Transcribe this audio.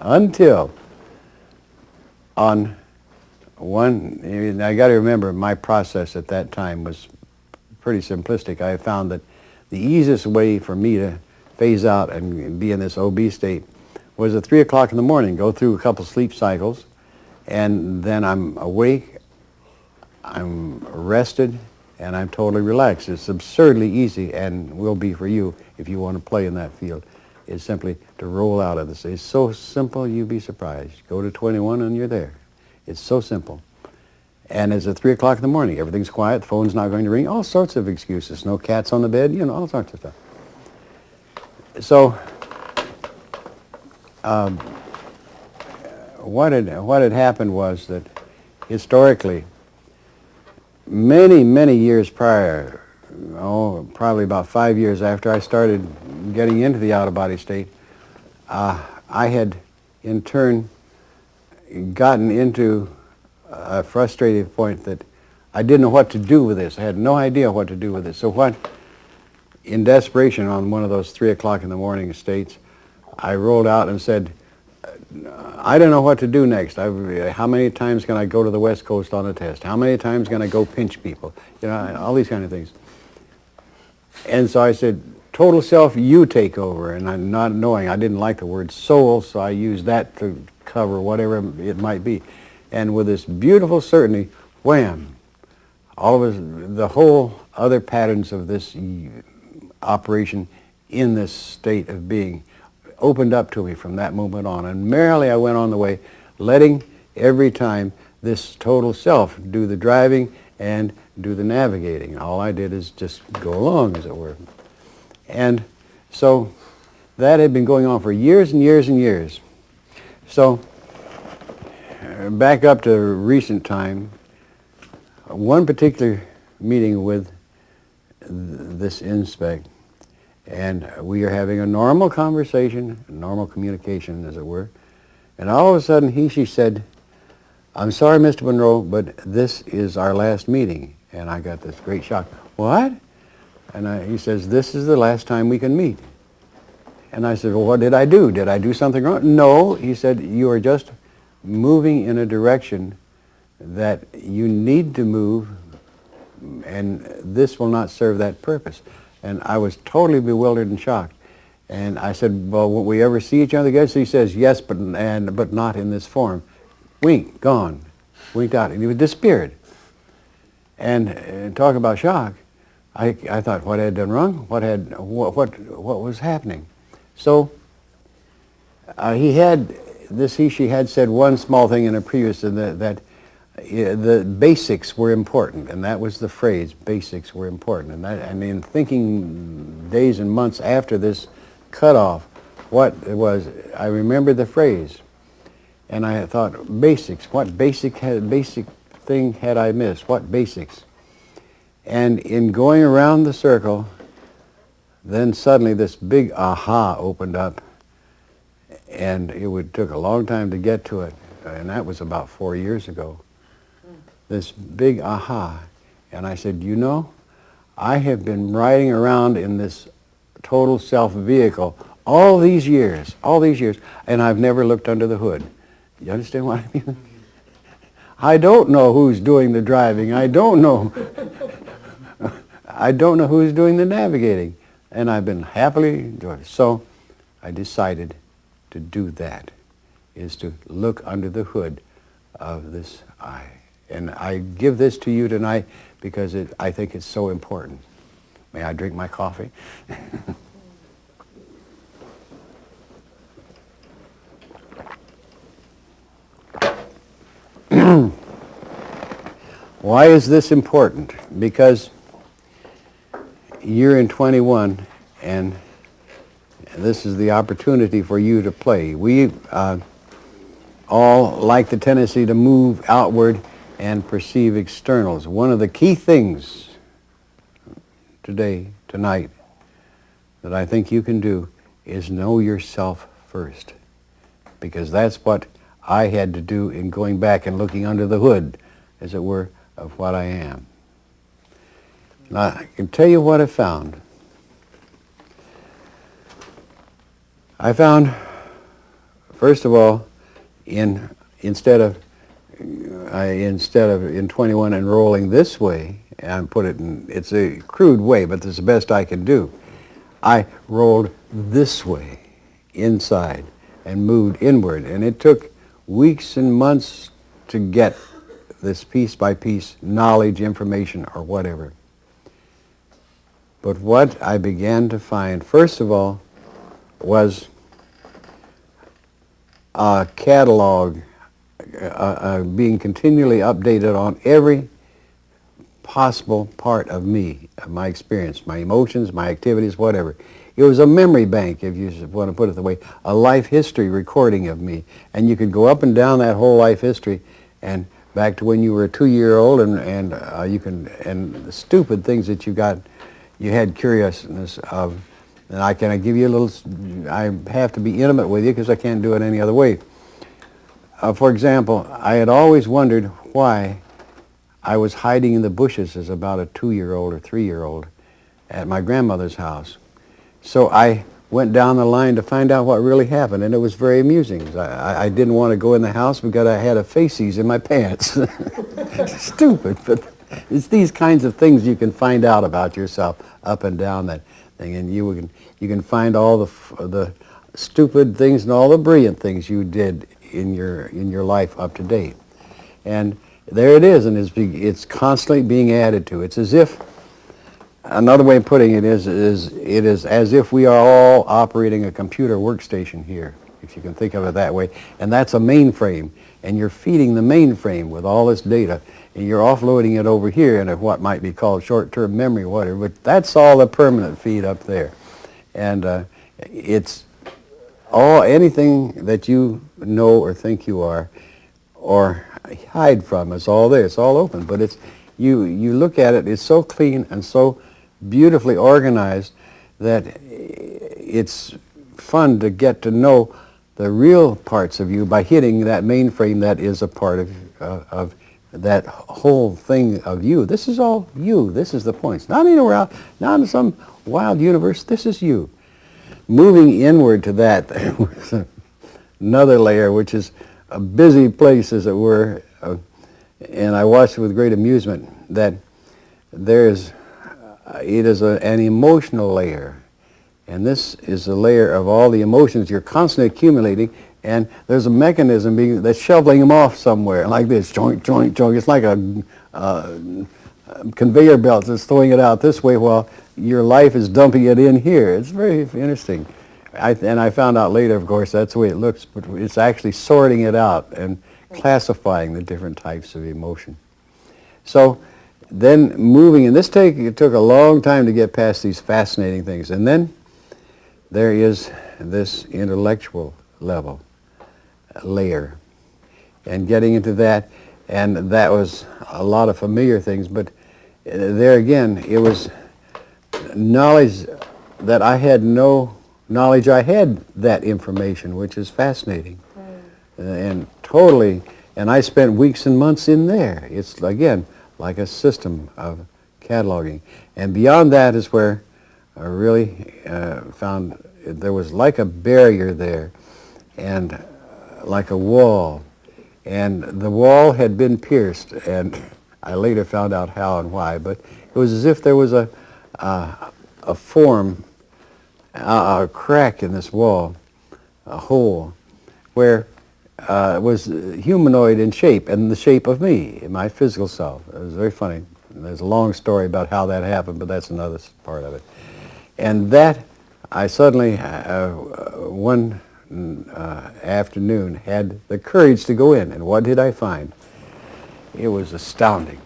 until on one, and I got to remember my process at that time was pretty simplistic. I found that the easiest way for me to phase out and be in this OB state was at 3 o'clock in the morning, go through a couple sleep cycles, and then I'm awake, I'm rested, and I'm totally relaxed. It's absurdly easy, and will be for you if you want to play in that field. It's simply to roll out of this. It's so simple, you'd be surprised. Go to 21 and you're there. It's so simple. And it's at 3 o'clock in the morning. Everything's quiet. The phone's not going to ring. All sorts of excuses. No cats on the bed. You know, all sorts of stuff. So, what had happened was that historically, many years prior, probably about 5 years after I started getting into the out-of-body state, I had in turn gotten into a frustrated point that I didn't know what to do with this. I had no idea what to do with it. So what, in desperation on one of those 3 o'clock in the morning states, I rolled out and said, I don't know what to do next. How many times can I go to the West Coast on a test? How many times can I go pinch people? You know, all these kind of things. And so I said, total self, you take over. And I'm not knowing, I didn't like the word soul, so I used that to cover whatever it might be. And with this beautiful certainty, wham, all of us, the whole other patterns of this operation in this state of being opened up to me from that moment on. And merrily I went on the way, letting every time this total self do the driving and do the navigating. All I did is just go along, as it were. And so that had been going on for years and years and years. So back up to recent time, one particular meeting with this inspect, and we are having a normal conversation, normal communication, as it were, and all of a sudden she said, I'm sorry, Mr. Monroe, but this is our last meeting. And I got this great shock. What? And he says, this is the last time we can meet. And I said, well, what did I do? Did I do something wrong? No, he said, you are just moving in a direction that you need to move, and this will not serve that purpose. And I was totally bewildered and shocked. And I said, well, will we ever see each other again? So he says, yes, but not in this form. Wink, gone. Winked out. And he was disappeared. And talk about shock. I thought, what had done wrong? What was happening? So she had said one small thing in a previous, that the basics were important, and that was the phrase, basics were important. And in thinking days and months after this cutoff, what it was, I remembered the phrase, and I thought, basics, what basic thing had I missed? What basics? And in going around the circle, then suddenly this big aha opened up, and it took a long time to get to it, and that was about 4 years ago. This big aha. And I said, you know, I have been riding around in this total self vehicle all these years, and I've never looked under the hood. You understand what I mean? I don't know who's doing the driving. I don't know who's doing the navigating. And I've been happily doing it. So I decided to do that, is to look under the hood of this I. And I give this to you tonight because I think it's so important. May I drink my coffee? Why is this important? Because you're in 21, and this is the opportunity for you to play. We all like the tendency to move outward and perceive externals. One of the key things tonight, that I think you can do is know yourself first. Because that's what I had to do in going back and looking under the hood, as it were, of what I am. Now, I can tell you what I found. I found, First of all, instead of in 21 enrolling this way, and put it in, it's a crude way, but it's the best I can do. I rolled this way, inside, and moved inward, and it took weeks and months to get this piece by piece knowledge, information, or whatever. But what I began to find, first of all, was a catalog being continually updated on every possible part of me, of my experience, my emotions, my activities, whatever. It was a memory bank, if you want to put it that way, a life history recording of me. And you could go up and down that whole life history and back to when you were a 2-year-old, and the stupid things that you had curiousness of. And I give you a little, I have to be intimate with you because I can't do it any other way. For example, I had always wondered why I was hiding in the bushes as about a 2-year-old or 3-year-old at my grandmother's house. So I went down the line to find out what really happened, and it was very amusing. I didn't want to go in the house because I had a faces in my pants. Stupid, but it's these kinds of things you can find out about yourself up and down that thing, and you can find all the stupid things and all the brilliant things you did in your life up to date. And there it is, and it's constantly being added to. It's as if, another way of putting it is as if we are all operating a computer workstation here, if you can think of it that way. And that's a mainframe, and you're feeding the mainframe with all this data, and you're offloading it over here into what might be called short-term memory or whatever, but that's all the permanent feed up there. And it's anything that you know or think you are or hide from, it's all there, it's all open, but it's you look at it, it's so clean and so beautifully organized that it's fun to get to know the real parts of you by hitting that mainframe that is a part of that whole thing of you. This is all you. This is the point. It's not anywhere else, not in some wild universe. This is you. Moving inward to that, there was another layer, which is a busy place, as it were, and I watched it with great amusement, that it is an emotional layer. And this is a layer of all the emotions you're constantly accumulating, and there's a mechanism that's shoveling them off somewhere, like this, joink, joink, joink. It's like a conveyor belt that's throwing it out this way while your life is dumping it in here. It's very interesting. And I found out later, of course, that's the way it looks, but it's actually sorting it out and classifying the different types of emotion. So then moving, and it took a long time to get past these fascinating things. And then there is this intellectual level, layer, and getting into that, and that was a lot of familiar things, but there again, it was knowledge that I had no knowledge I had that information, which is fascinating. And totally, and I spent weeks and months in there. It's, again, like a system of cataloging. And beyond that is where I really found there was like a barrier there, and like a wall. And the wall had been pierced, and I later found out how and why, but it was as if there was a form, a crack in this wall, a hole, where it was humanoid in shape, and the shape of me, my physical self. It was very funny. There's a long story about how that happened, but that's another part of it. And that, I suddenly, one afternoon, had the courage to go in, and what did I find? It was astounding.